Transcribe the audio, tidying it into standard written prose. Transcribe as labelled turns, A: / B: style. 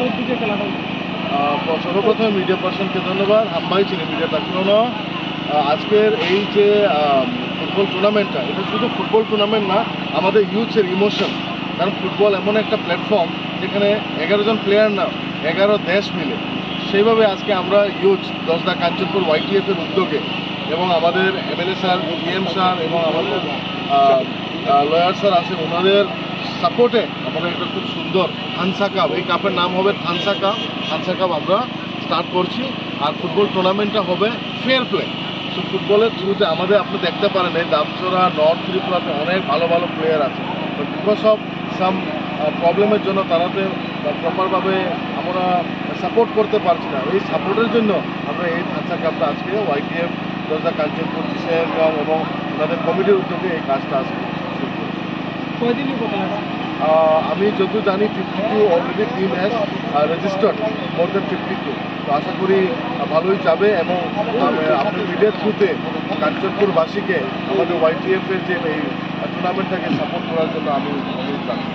A: কার উদ্যোগে খেলাটা?
B: সর্বপ্রথমে মিডিয়া পার্সনকে ধন্যবাদ, হাম্বাই ছিলেন মিডিয়া তাকুনো। আজকের এই যে ফুটবল টুর্নামেন্টটা, এটা শুধু ফুটবল টুর্নামেন্ট না, আমাদের ইউথের ইমোশন। কারণ ফুটবল এমন একটা প্ল্যাটফর্ম যেখানে 11 জন প্লেয়ার না, 11 দেশ মিলে। সেইভাবে আজকে আমরা ইউথ দশদা কাঞ্চনপুর ওয়াইটিএফের উদ্যোগে এবং আমাদের এমএলএ স্যার, ডিএম স্যার এবং আমাদের লয়ার স্যার আছে, ওনাদের সাপোর্টে আমাদের একটা খুব সুন্দর থানসা কাপ, এই কাপের নাম হবে থানসা কাপ। থানসা কাপ আমরা স্টার্ট করছি। আর ফুটবল টুর্নামেন্টটা হবে ফেয়ার প্লে। সো ফুটবলের থ্রুতে আমাদের আপনি দেখতে পারেন এই দামচড়া নর্থ ত্রিপুরাতে অনেক ভালো ভালো প্লেয়ার আছে, বাট বিকজ অফ সাম প্রবলেমের জন্য তারাতে প্রপারভাবে আমরা সাপোর্ট করতে পারছি না। এই সাপোর্টের জন্য আমরা এই থানসা কাপটা আজকে ওয়াইটিএফ দশদা কাঞ্চনপুর ডিসেম্বর এবং ওনাদের কমিটির উদ্যোগে এই কাজটা আজকে শুরু করছি।
A: কয়দিনই কথা?
B: আমি যত জানি 52 অলরেডি টিম হ্যাজ রেজিস্টার্ড, মোর দেন 52। তো আশা করি ভালোই যাবে এবং আপনি মিডিয়ার থ্রুতে কাঞ্চনপুরবাসীকে আমাদের ওয়াইটিএফের যে এই টুর্নামেন্টটাকে সাপোর্ট করার জন্য আমি অনুরোধ রাখি।